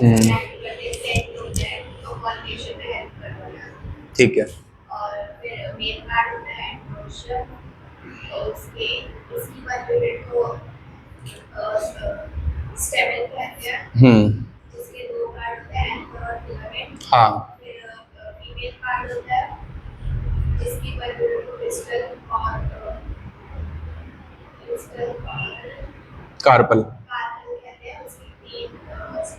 हम्म, pollination में help करता है। ठीक है। और फिर मेन पार्ट होता है एंड्रोशियम, उसके उसकी वन यूनिट को स्टेमेन कहते हैं, जिसके दो पार्ट होते हैं एंकर और फिलामेंट। हाँ, फिर फीमेल पार्ट होता है जिसकी वन यूनिट को पिस्टल और कार्पल कार्पेल कहते हैं। उसकी तीन पार्ट्स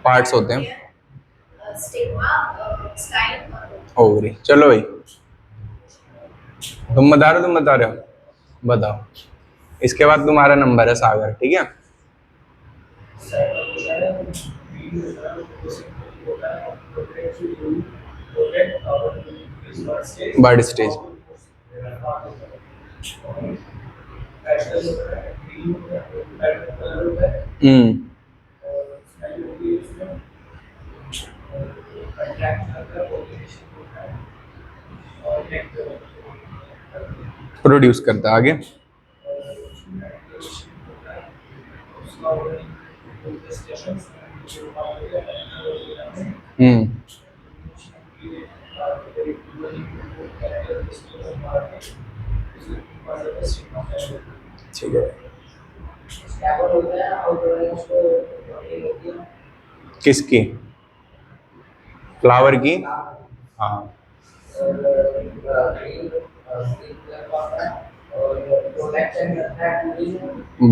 पार्ट होते होते हैं। हैं, स्टिग्मा, स्टाइल और ओवरी। चलो भाई, तुम बता रहे हो, तुम बता रहे हो, बताओ। इसके बाद तुम्हारा नंबर है सागर, ठीक है। Bud stage. हम्म, प्रोड्यूस करता है। आगे। हम्म, ठीक है। किसकी? फ्लावर की। हाँ,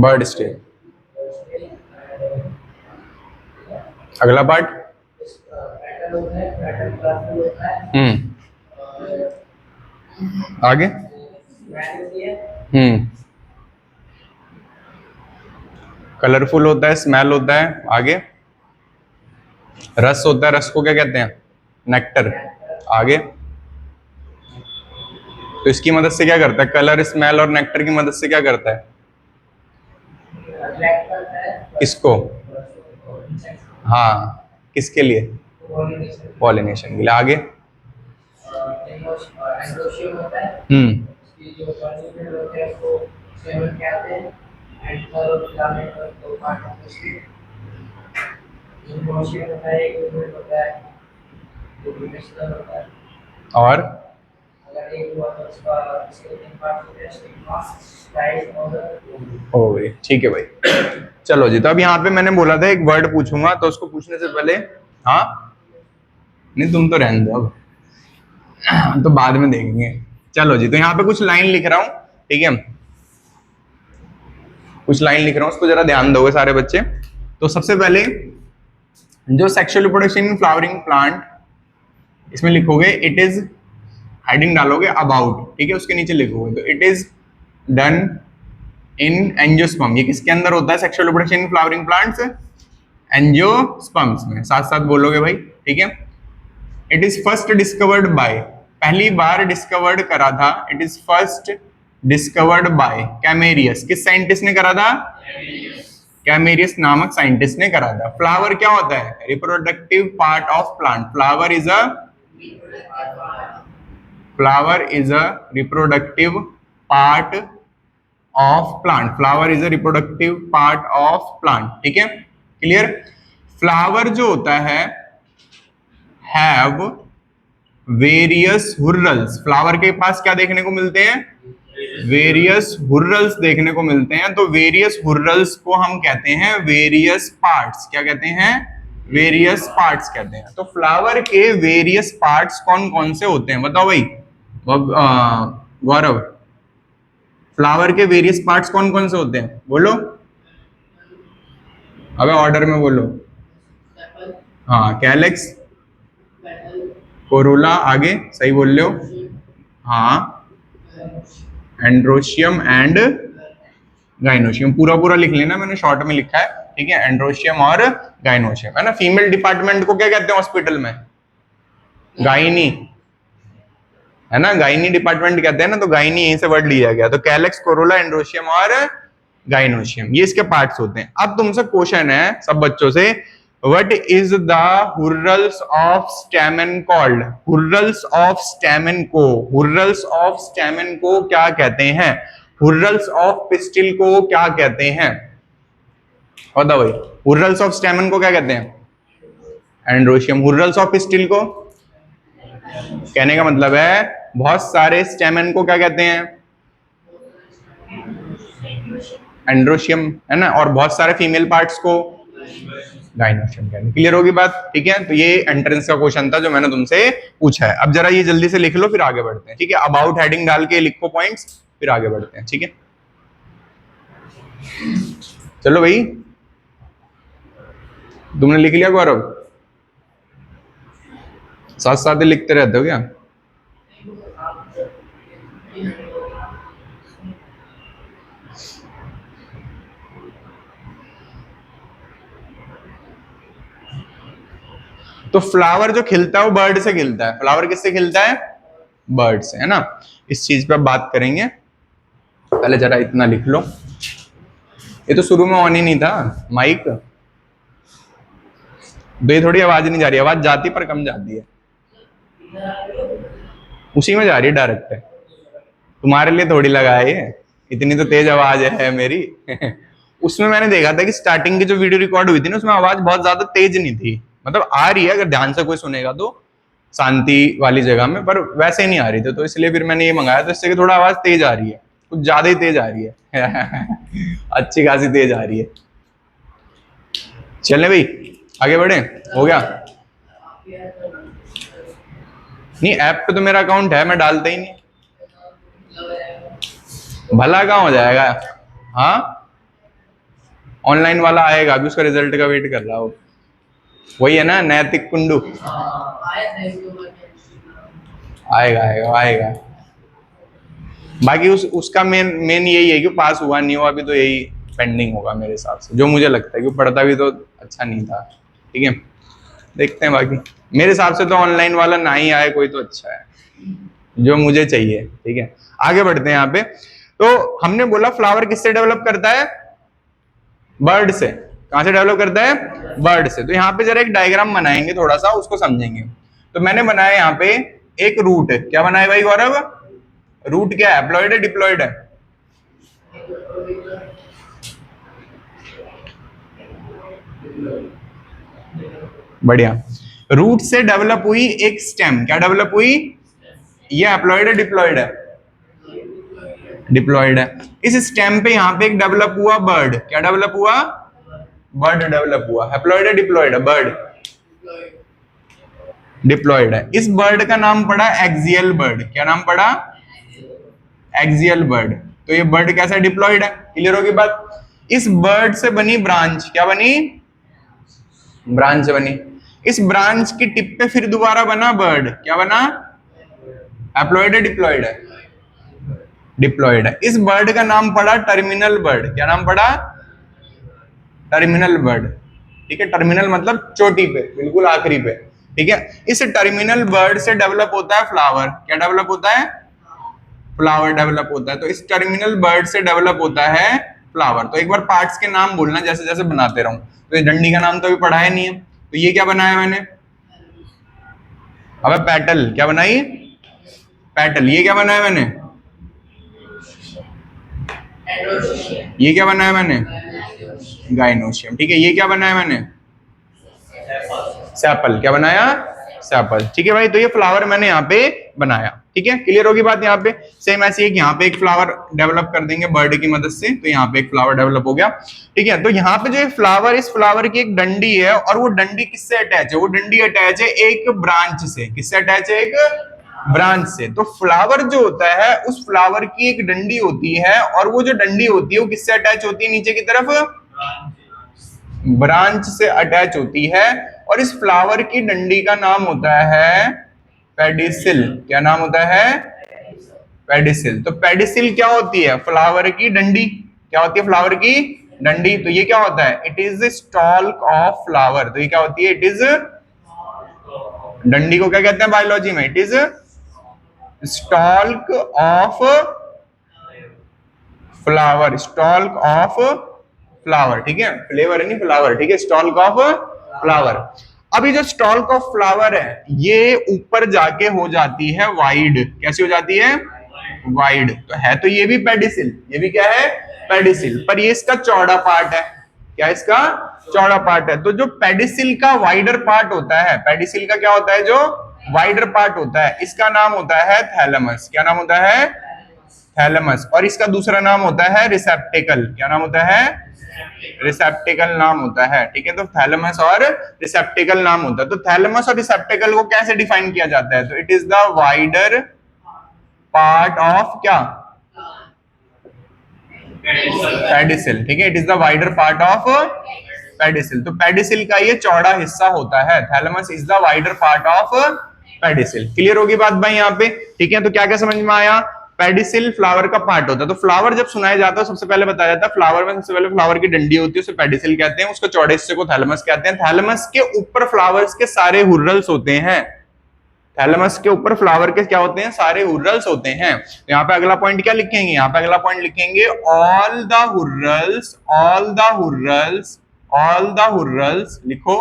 बर्ड स्टेज। अगला पार्ट। हम्म, आगे। हम्म, कलरफुल होता है, स्मेल होता है। आगे। रस होता है, रस को क्या कहते हैं? नेक्टर। आगे। तो इसकी मदद से क्या करता है? कलर, स्मेल और नेक्टर की मदद से क्या करता है? किसको? हाँ, किसके लिए? पॉलिनेशन के लिए। आगे। हम्म, और ओके, ठीक है भाई। चलो जी, तो अब यहाँ पे मैंने बोला था एक वर्ड पूछूंगा, तो उसको पूछने से पहले, हाँ नहीं तुम तो रहने दो अब, तो बाद में देखेंगे। चलो जी, तो यहाँ पे कुछ लाइन लिख रहा हूँ, ठीक है। कुछ लाइन लिख रहा हूँ, उसको जरा ध्यान दोगे सारे बच्चे। तो सबसे पहले जो sexual reproduction in flowering plant, इसमें लिखोगे इट इज, हेडिंग डालोगे अबाउट, ठीक है। उसके नीचे लिखोगे तो it is done in angiosperm. ये किसके अंदर होता है sexual reproduction in flowering plants? Angiosperms में। साथ साथ बोलोगे भाई, ठीक है। It is first discovered by, पहली बार डिस्कवर्ड करा था। It is first discovered by Camerarius. किस साइंटिस्ट ने करा था? कैमेरियस नामक साइंटिस्ट ने करा था। फ्लावर क्या होता है? Reproductive part of plant. Flower is a reproductive part of plant. Flower is a reproductive part of plant, ठीक है। क्लियर? फ्लावर जो होता है हैव वेरियस हुर्रल्स। फ्लावर के पास क्या देखने को मिलते हैं? वेरियस हुर्रल्स देखने को मिलते हैं। तो वेरियस हुर्रल्स को हम कहते हैं वेरियस पार्ट्स। क्या कहते हैं? वेरियस पार्ट्स कहते हैं। तो फ्लावर के वेरियस पार्ट्स कौन कौन से होते हैं बताओ भाई। गौरव, फ्लावर के वेरियस पार्ट्स कौन कौन से होते हैं? बोलो, अबे ऑर्डर में बोलो। हाँ, कैलेक्स, कोरोला, आगे सही बोल रहे हो। हाँ, एंड्रोशियम एंड गाइनोशियम। पूरा पूरा लिख लेना, मैंने शॉर्ट में लिखा है, ठीक है। एंड्रोशियम और गाइनोशियम, है ना। फीमेल डिपार्टमेंट को क्या कहते हैं हॉस्पिटल में? गाइनी, है ना। गाइनी डिपार्टमेंट कहते हैं ना, तो गाइनी यहीं से वर्ड लिया गया। तो कैलेक्स, कोरोला, एंड्रोशियम और गाइनोशियम, ये इसके पार्ट्स होते हैं। अब तुमसे क्वेश्चन है सब बच्चों से, what is the whorls of stamen called? Whorls of stamen को, हुर्रल्स ऑफ स्टैमेन को क्या कहते हैं? हुर्रल्स ऑफ पिस्टिल को क्या कहते हैं? बताओ भाई, हुर्रल्स ऑफ स्टैमेन को क्या कहते हैं? एंड्रोशियम। हुर्रल्स ऑफ स्टिल को कहने का मतलब है बहुत सारे स्टेमन को क्या कहते हैं, एंड्रोशियम, है ना, और बहुत सारे फीमेल पार्ट्स को गाइनोशियम कहते हैं। क्लियर होगी बात, ठीक है। तो ये एंट्रेंस का क्वेश्चन था जो मैंने तुमसे पूछा है। अब जरा ये जल्दी से लिख लो, फिर आगे बढ़ते हैं, ठीक है। अबाउट हेडिंग डाल के लिखो पॉइंट्स, फिर आगे बढ़ते हैं, ठीक है। चलो भाई, तुमने लिख लिया गौरव? साथ साथ ही लिखते रहते हो क्या? तो फ्लावर जो खिलता है वो बर्ड से खिलता है। फ्लावर किससे खिलता है? बर्ड से, है ना। इस चीज पे बात करेंगे। पहले जरा इतना लिख लो। ये तो शुरू में ऑन ही नहीं था माइक, तो ये थोड़ी आवाज नहीं जा रही, आवाज जाती पर कम जाती है, उसी में जा रही है डायरेक्ट। तुम्हारे लिए थोड़ी लगा है ये, इतनी तो तेज आवाज है मेरी। उसमें मैंने देखा था कि स्टार्टिंग की जो वीडियो रिकॉर्ड हुई थी ना, उसमें आवाज बहुत ज्यादा तेज नहीं थी, मतलब आ रही है अगर ध्यान से कोई सुनेगा तो शांति वाली जगह में, पर वैसे ही नहीं आ रही थी। तो इसलिए फिर मैंने ये मंगाया, तो इससे कि थोड़ा आवाज तेज आ रही है, कुछ ज्यादा ही तेज आ रही है। अच्छी खासी तेज आ रही है। चलने भाई आगे बढ़े, हो गया? नहीं, ऐप पे तो मेरा अकाउंट है, मैं डालता ही नहीं। भला कहाँ हो जाएगा? हाँ, ऑनलाइन वाला आएगा, अभी उसका रिजल्ट का वेट कर रहा हो। वही है ना, नैतिक कुंडू। आएगा आएगा आएगा। बाकी उसका मेन यही है कि पास हुआ नहीं हुआ, अभी तो यही पेंडिंग होगा मेरे हिसाब से, जो मुझे लगता है, कि पढ़ता भी तो अच्छा नहीं था, ठीक है। देखते हैं, बाकी मेरे हिसाब से तो ऑनलाइन वाला ना ही आए कोई तो अच्छा है, जो मुझे चाहिए, ठीक है। आगे बढ़ते हैं यहाँ पे। तो हमने बोला फ्लावर किससे डेवलप करता है? बर्ड से। कहां से डेवलप करता है? बर्ड से। तो यहाँ पे जरा एक डायग्राम बनाएंगे, थोड़ा सा उसको समझेंगे। तो मैंने बनाया यहाँ पे एक रूट। क्या बनाया भाई गौरव? रूट क्या है? एप्लॉइड है डिप्लॉइड है? बढ़िया। रूट से डेवलप हुई एक स्टेम। क्या डेवलप हुई? ये एप्लॉइड है डिप्लॉइड है? डिप्लॉइड है। इस स्टेम पे यहाँ पे एक डेवलप हुआ बर्ड। क्या डेवलप हुआ? बर्ड डेवलप हुआ। एप्लॉइड है डिप्लॉइड है? बर्ड डिप्लॉइड है। इस बर्ड का नाम पड़ा एक्सियल बर्ड। क्या नाम पड़ा? Axial bird. तो ये बर्ड कैसा? डिप्लॉइड है। क्लियर होगी बात? इस बर्ड से बनी ब्रांच। क्या बनी? ब्रांच बनी। इस ब्रांच की टिप पे फिर दोबारा बना बर्ड। क्या बना? एप्लॉइड है डिप्लॉइड है? डिप्लॉइड है। इस बर्ड का नाम पड़ा टर्मिनल बर्ड। क्या नाम पड़ा? टर्मिनल बर्ड, ठीक है। टर्मिनल मतलब चोटी पे, बिल्कुल आखिरी पे, ठीक है। इस टर्मिनल बर्ड से डेवलप होता है फ्लावर। क्या डेवलप होता है? फ्लावर डेवलप होता है। तो इस टर्मिनल बर्ड से डेवलप होता है फ्लावर। तो एक बार पार्ट्स के नाम बोलना जैसे जैसे बनाते रहूं। तो ये डंडी का नाम तो अभी पढ़ा है नहीं है, तो ये क्या बनाया मैंने? अबे पेटल। क्या बनाई? पेटल। ये क्या बनाया मैंने? ये क्या बनाया मैंने? गाइनोशियम, ठीक है। ये क्या बनाया मैंने? सैपल। क्या बनाया? सैपल, ठीक है भाई। तो ये फ्लावर मैंने यहाँ पे बनाया, ठीक है। क्लियर होगी बात यहाँ पे? सेम ऐसे ही यहाँ पे एक फ्लावर डेवलप कर देंगे बर्ड की मदद से। तो यहाँ पे एक फ्लावर डेवलप हो गया, ठीक है। तो यहाँ पे जो फ्लावर, इस फ्लावर की एक डंडी है, और वो डंडी किससे अटैच है? वो डंडी अटैच है एक ब्रांच से। किससे अटैच है? एक ब्रांच से। तो फ्लावर जो होता है, उस फ्लावर की एक डंडी होती है, और वो जो डंडी होती है वो किससे अटैच होती है? नीचे की तरफ ब्रांच से अटैच होती है। और इस फ्लावर की डंडी का नाम होता है पेडिसिल। क्या नाम होता है? पेडिसिल। तो पेडिसिल क्या होती है? फ्लावर की डंडी। क्या होती है? फ्लावर की डंडी। तो ये क्या होता है? It is stalk of flower. तो ये क्या होती है? इट इज, डंडी को क्या कहते हैं बायोलॉजी में? It is stalk of flower. Stalk of flower, ठीक है। फ्लेवर नहीं, फ्लावर, ठीक है। Stalk of flower. अब ये जो स्टॉल्क ऑफ फ्लावर है, ये ऊपर जाके हो जाती है वाइड। कैसी हो जाती है? वाइड। तो है तो ये भी पेडिसिल। ये भी क्या है? पेडिसिल। पर ये इसका चौड़ा पार्ट है। क्या इसका चौड़ा पार्ट है। तो जो पेडिसिल का वाइडर पार्ट होता है, पेडिसिल का क्या होता है जो वाइडर पार्ट होता है, इसका नाम होता है थैलेमस। क्या नाम होता है? थैलेमस। और इसका दूसरा नाम होता है रिसेप्टेकल। क्या नाम होता है? रिसेप्टेकल नाम होता है। ठीक है, तो थैलेमस और रिसेप्टेकल नाम होता है। तो थैलेमस और रिसेप्टेकल को कैसे डिफाइन किया जाता है? तो it is the wider part of क्या? पेडिसिल। ठीक है, it is the wider part of pedicel. तो पेडिसिल का ये चौड़ा हिस्सा होता है। Thalamus is the wider part of pedicel. Clear होगी बात भाई यहाँ पे? ठीक है, तो क्या क्या समझ में आया? पेडिसिल फ्लावर का पार्ट होता है। तो फ्लावर जब सुनाया जाता है सबसे पहले बताया जाता है फ्लावर में सबसे पहले फ्लावर की डंडी होती है, उसे पेडिसिल कहते हैं, उसको चौड़े हिस्से को थैलेमस कहते हैं। थैलेमस के ऊपर फ्लावर्स के सारे हुर्रल्स होते हैं। थैलेमस के ऊपर फ्लावर के क्या होते हैं? सारे हुर्रल्स होते हैं। तो यहाँ पे अगला पॉइंट क्या लिखेंगे? यहाँ पे अगला पॉइंट लिखेंगे all the whorls, all the whorls, all the whorls लिखो,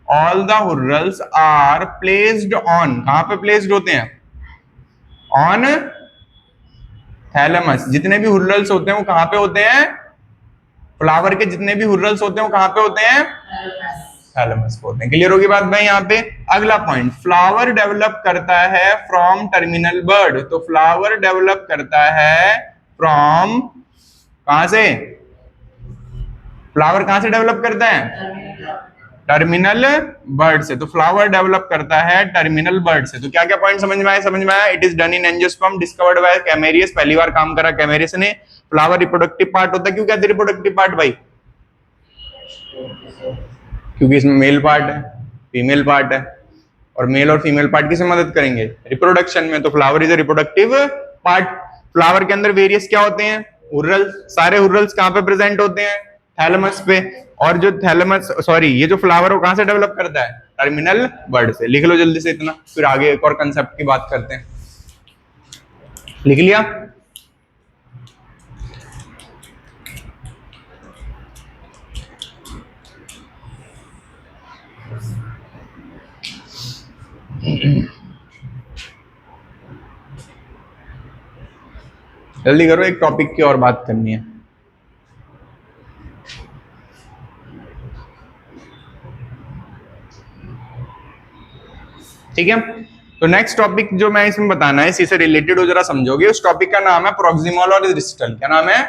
all the whorls are placed on. कहां पे प्लेस्ड होते हैं? On thalamus. जितने भी हुर्रल्स होते हैं वो कहां पे होते हैं? फ्लावर के जितने भी हुर्रल्स होते हैं वो कहां पे होते हैं? थैलेमस पे होते हैं। क्लियर होगी बात भाई यहाँ पे? अगला पॉइंट, फ्लावर डेवलप करता है फ्रॉम टर्मिनल बर्ड। तो फ्लावर डेवलप करता है फ्रॉम, कहां से? फ्लावर कहां से डेवलप करता है? टर्मिनल बर्ड से। तो फ्लावर डेवलप करता है टर्मिनल बर्ड से। तो क्या क्या पॉइंट समझ में आया? समझ में आया? It is done in angiosperm discovered by Camerarius. पहली बार काम करा कैमेरियस ने। फ्लावर रिप्रोडक्टिव पार्ट होता है। क्यों कहते हैं रिप्रोडक्टिव पार्ट भाई? क्योंकि इसमें मेल पार्ट है, फीमेल पार्ट है, और मेल और फीमेल पार्ट किसे मदद करेंगे? रिप्रोडक्शन में। तो flower is a reproductive part. Flower के अंदर वेरियस क्या होते हैं? हुर्रल्स। सारे हुर्रल्स कहां पे प्रेजेंट होते हैं? थैलेमस पे। और जो थैलेमस, सॉरी, ये जो फ्लावर वो कहां से डेवलप करता है? टर्मिनल बर्ड से। लिख लो जल्दी से इतना, फिर आगे एक और कंसेप्ट की बात करते हैं। लिख लिया? जल्दी करो, एक टॉपिक की और बात करनी है। ठीक है, तो नेक्स्ट टॉपिक जो मैं इसमें बताना है, इसी से रिलेटेड हो, जरा समझोगे। उस टॉपिक का नाम है प्रॉक्सिमल और डिस्टल। क्या नाम है?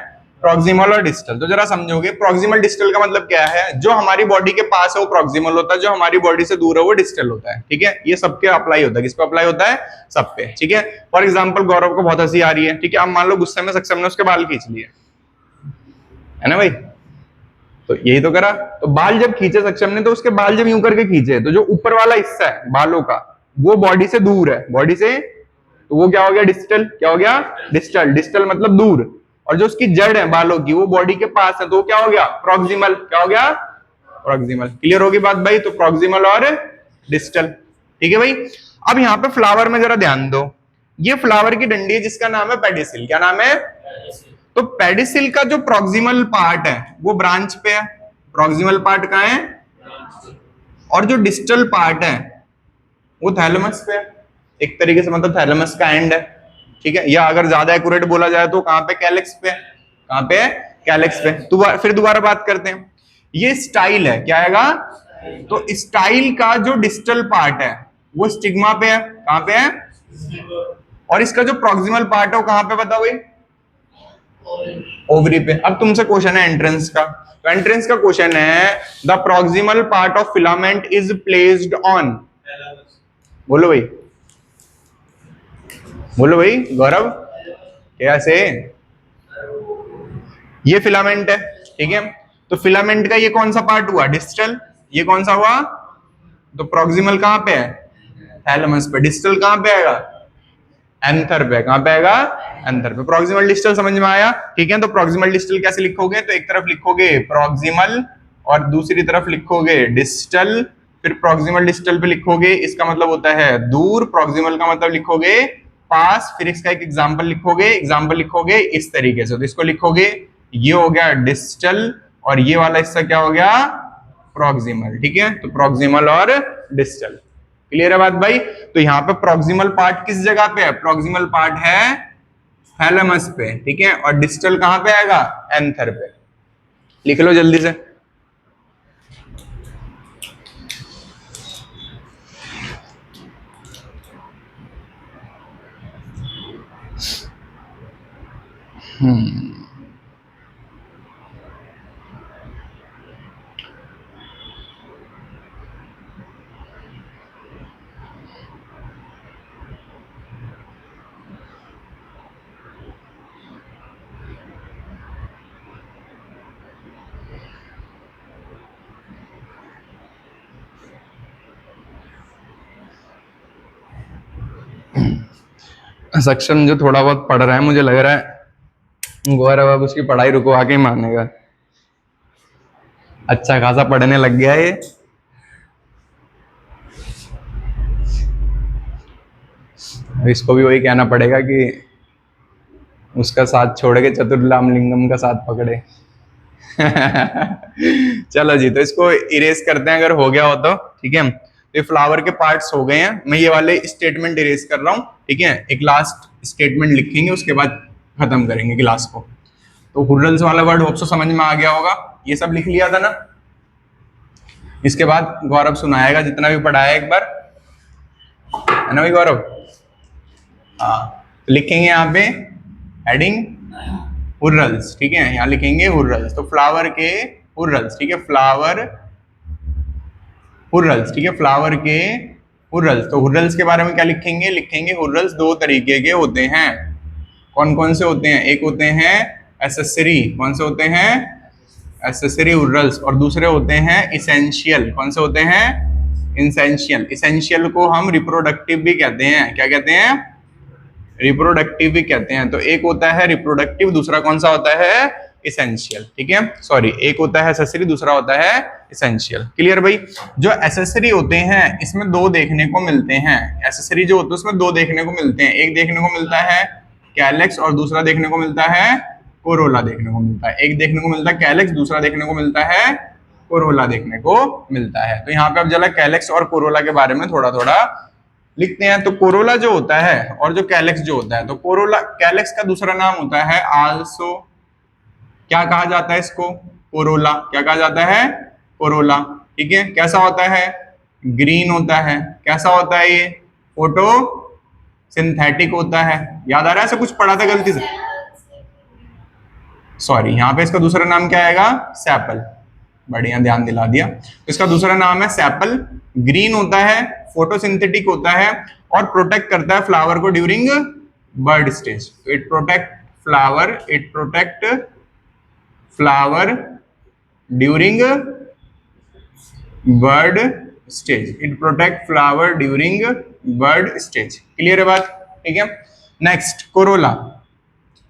प्रॉक्सिमल और डिस्टल। तो जरा समझोगे प्रॉक्सिमल डिस्टल का मतलब क्या है। जो हमारी बॉडी के पास है वो प्रॉक्सिमल होता है, जो हमारी बॉडी से दूर है वो डिस्टल होता है। ठीक है, ये सबके अप्लाई होता है। किस पे अप्लाई होता है? सब पे। ठीक है, फॉर एग्जाम्पल गौरव को बहुत हंसी आ रही है। ठीक है, अब मान लो गुस्से में सक्षम ने उसके बाल खींच लिए, है ना भाई? तो यही तो करा। तो बाल जब खींचे सक्षम ने, तो उसके बाल जब यूं करके खींचे, तो जो ऊपर वाला हिस्सा है बालों का वो बॉडी से दूर है, बॉडी से, तो वो क्या हो गया? डिस्टल। क्या हो गया? डिस्टल। डिस्टल मतलब दूर। और जो उसकी जड़ है बालों की वो बॉडी के पास है, तो वो क्या हो गया? प्रॉक्सिमल। क्या हो गया? प्रॉक्सिमल। क्लियर होगी बात भाई? तो प्रॉक्सिमल और डिस्टल। ठीक है भाई। अब यहाँ पे फ्लावर में जरा ध्यान दो, ये फ्लावर की डंडी है जिसका नाम है पेडिसिल। क्या नाम है? तो पेडिसिल का जो प्रॉक्सिमल पार्ट है वो ब्रांच पे है। प्रॉक्सिमल पार्ट कहाँ है? और जो डिस्टल पार्ट है वो थैलेमस पे है। एक तरीके से मतलब थैलेमस का एंड है। ठीक है, या अगर ज्यादा एक्यूरेट बोला जाए तो कहां पे? कैलेक्स पे। कहां पे? कैलेक्स पे। तो फिर दोबारा बात करते हैं। ये स्टाइल है, क्या आएगा? तो स्टाइल का जो डिस्टल पार्ट है वो स्टिग्मा पे है। कहां पे है? और इसका जो प्रॉक्सिमल पार्ट है वो कहां पे बताओ भाई? ओवरी पे। अब तुमसे क्वेश्चन है एंट्रेंस का। तो एंट्रेंस का क्वेश्चन है the proximal part of filament is placed on. बोलो भाई, बोलो भाई गौरव, कैसे? ये फिलामेंट है। ठीक है, तो फिलामेंट का ये कौन सा पार्ट हुआ? डिस्टल। ये कौन सा हुआ? तो प्रॉक्सिमल कहां पे है? थैलेमस पे। डिस्टल कहां पे आएगा? एंथर पे। कहां पे आएगा? एंथर पे। प्रॉक्सिमल डिस्टल समझ में आया? ठीक है, तो प्रॉक्सिमल डिस्टल कैसे लिखोगे? तो एक तरफ लिखोगे प्रॉक्सिमल और दूसरी तरफ लिखोगे डिस्टल, फिर प्रॉक्सिमल डिस्टल पे लिखोगे, इसका मतलब होता है दूर। प्रॉक्सिमल का मतलब लिखोगे पास। फिर इसका एक एग्जांपल लिखोगे इस तरीके से। तो इसको लिखोगे, ये हो गया डिस्टल और ये वाला हिस्सा क्या हो गया? प्रॉक्सिमल। ठीक है, तो प्रॉक्सिमल और डिस्टल। क्लियर है बात भाई? तो यहाँ पे प्रॉक्सिमल पार्ट किस जगह पे है? प्रॉक्सिमल पार्ट है थैलेमस पे। ठीक है, और डिस्टल कहां पे आएगा? एंथर पे। लिख लो जल्दी से। सक्षम जो थोड़ा बहुत पढ़ रहा है, मुझे लग रहा है गौरव अब उसकी पढ़ाई रुकवा के ही मानेगा। अच्छा खासा पढ़ने लग गया ये। इसको भी वही कहना पड़ेगा कि उसका साथ छोड़ के चतुर्लामलिंगम का साथ पकड़े। चलो जी, तो इसको इरेज करते हैं अगर हो गया हो तो, ठीक है। तो ये फ्लावर के पार्ट्स हो गए हैं, मैं ये वाले स्टेटमेंट इरेज कर रहा हूँ, ठीक है। एक लास्ट स्टेटमेंट लिखेंगे, उसके बाद खत्म करेंगे क्लास को। तो हुर्रल्स वाला वर्ड होप सो समझ में आ गया होगा, ये सब लिख लिया था ना। इसके बाद गौरव सुनाएगा जितना भी पढ़ाया एक बार, है ना भाई गौरव? हाँ, तो लिखेंगे यहाँ पे हेडिंग हुर्रल्स, ठीक है। यहाँ लिखेंगे हुर्रल्स, तो फ्लावर के हुर्रल्स, ठीक है। फ्लावर हुर्रल्स, ठीक है, फ्लावर के हुर्रल्स। तो हुर्रल्स के बारे में क्या लिखेंगे? लिखेंगे हुर्रल्स दो तरीके के होते हैं। कौन कौन से होते हैं? एक होते हैं एसेसरी, कौन से होते हैं? एसेसरी हुर्रल्स। और दूसरे होते हैं इसेंशियल, कौन से होते हैं? इसेंशियल। इसेंशियल को हम रिप्रोडक्टिव भी कहते हैं। क्या कहते हैं? रिप्रोडक्टिव भी कहते हैं। तो एक होता है रिप्रोडक्टिव, दूसरा कौन सा होता है? इसेंशियल, ठीक है। सॉरी, एक होता है एसेसरी, दूसरा होता है इसेंशियल। क्लियर भाई? जो एसेसरी होते हैं इसमें दो देखने को मिलते हैं। एसेसरी जो होते हैं उसमें दो देखने को मिलते हैं। एक देखने को मिलता है कैलेक्स और दूसरा देखने को मिलता है कोरोला देखने को मिलता है। एक देखने को मिलता है कैलेक्स, दूसरा देखने को मिलता है कोरोला देखने को मिलता है। तो यहाँ पे अब जरा कैलेक्स और कोरोला के बारे में थोड़ा थोड़ा लिखते हैं। तो कोरोला जो होता है और जो कैलेक्स जो होता है, तो कोरोला, कैलेक्स का दूसरा नाम होता है आल्सो, क्या कहा जाता है इसको? कोरोला। क्या कहा जाता है? कोरोला, ठीक है। कैसा होता है? ग्रीन होता है। कैसा होता है ये? फोटो सिंथेटिक होता है। याद आ रहा है? ऐसा कुछ पढ़ा था गलती से? सॉरी, यहाँ पे इसका दूसरा नाम क्या आएगा? सेपल। बढ़िया, ध्यान दिला दिया। तो इसका दूसरा नाम है सेपल। ग्रीन होता है, फोटोसिंथेटिक होता है और प्रोटेक्ट करता है फ्लावर को during bud stage. It protect flower, it protect flower during bud stage. It protect flower during bud stage. Clear है बात? ठीक है। Next, Corolla.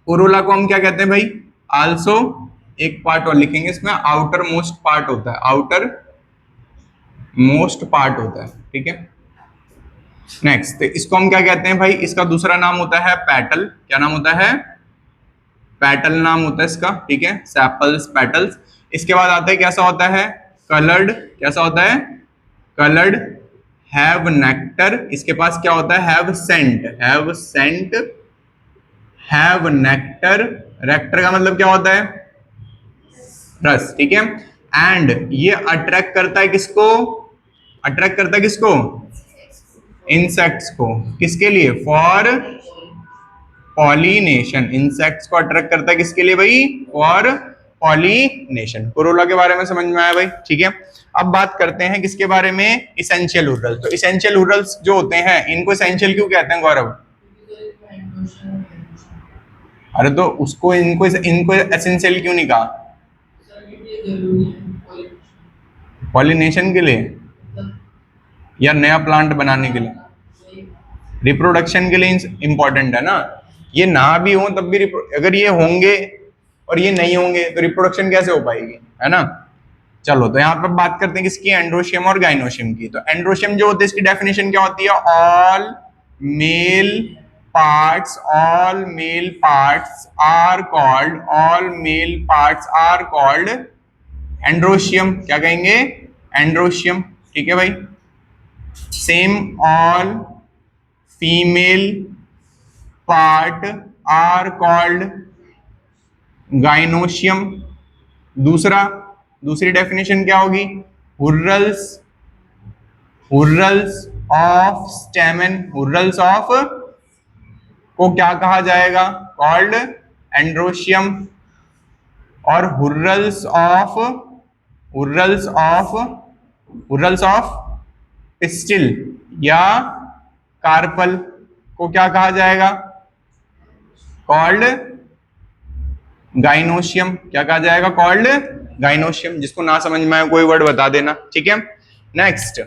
कोरोला को हम क्या कहते हैं भाई? आल्सो, एक पार्ट और लिखेंगे इसमें, आउटर मोस्ट पार्ट होता है, आउटर मोस्ट पार्ट होता है, ठीक है। नेक्स्ट, तो इसको हम क्या कहते हैं भाई? इसका दूसरा नाम होता है पेटल। क्या नाम होता है? पेटल नाम होता है इसका, ठीक है। Sepals, petals. इसके बाद आता है कैसा होता है? कलर्ड। कैसा होता है? कलर्ड। Have nectar. इसके पास क्या होता है? Have scent, have scent, have nectar. Nectar का मतलब क्या होता है? रस, ठीक है। एंड ये अट्रैक्ट करता है किसको? अट्रैक्ट करता है किसको? इंसेक्ट्स को। किसके लिए? For pollination. इंसेक्ट्स को अट्रैक्ट करता है किसके लिए भाई? For pollination. कोरोला के बारे में समझ में आया भाई, ठीक है। अब बात करते हैं किसके बारे में? इसेंशियल हुर्रल्स। तो इसेंशियल हुर्रल्स जो होते हैं इनको इसेंशियल क्यों कहते हैं गौरव? अरे तो उसको इनको एसेंशियल क्यों नहीं कहा? पॉलिनेशन के लिए या नया प्लांट बनाने के लिए? रिप्रोडक्शन के लिए इंपॉर्टेंट है ना। ये ना भी हो तब भी अगर ये होंगे और ये नहीं होंगे तो रिप्रोडक्शन कैसे हो पाएगी, है ना। चलो, तो यहाँ पर बात करते हैं किसकी? एंड्रोशियम और गाइनोशियम की। तो एंड्रोशियम जो होते हैं इसकी डेफिनेशन क्या होती है? All male parts, all male parts are called, all male parts are called androecium. क्या कहेंगे? एंड्रोशियम, ठीक है भाई। Same, all female part are called gynoecium. दूसरी डेफिनेशन क्या होगी? हुर्रल्स, हुर्रल्स ऑफ स्टेमन, हुर्रल्स ऑफ को क्या कहा जाएगा? कॉल्ड एंड्रोशियम और हुर्रल्स ऑफ पिस्टिल या कार्पल को क्या कहा जाएगा? Called gynoecium. क्या कहा जाएगा? Called gynoecium. जिसको ना समझ में आए कोई वर्ड बता देना, ठीक है। Next,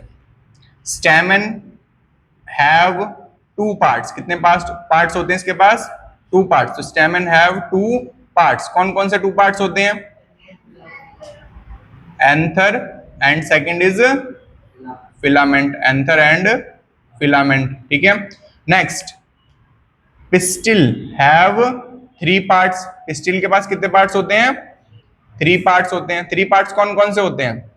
स्टेमन have two parts. कितने पार्ट्स होते हैं इसके पास? Two parts. तो स्टेमन हैव टू पार्ट्स। कौन कौन से टू पार्ट्स होते हैं? Anther and second is filament. Anther and filament, ठीक है। Next, pistil have three parts. Pistil के पास कितने पार्ट्स होते हैं? थ्री पार्ट्स होते हैं। थ्री पार्ट्स कौन कौन से होते हैं?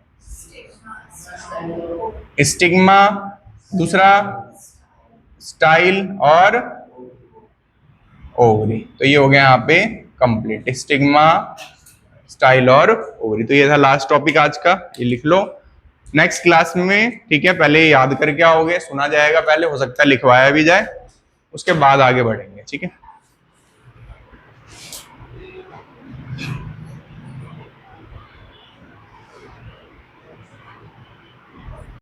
स्टिग्मा, दूसरा स्टाइल और ओवरी। तो ये हो गया यहाँ पे कंप्लीट, स्टिग्मा, स्टाइल और ओवरी। तो ये था लास्ट टॉपिक आज का, ये लिख लो नेक्स्ट क्लास में, ठीक है। पहले याद करके आओगे, सुना जाएगा पहले, हो सकता है लिखवाया भी जाए, उसके बाद आगे बढ़ेंगे, ठीक है।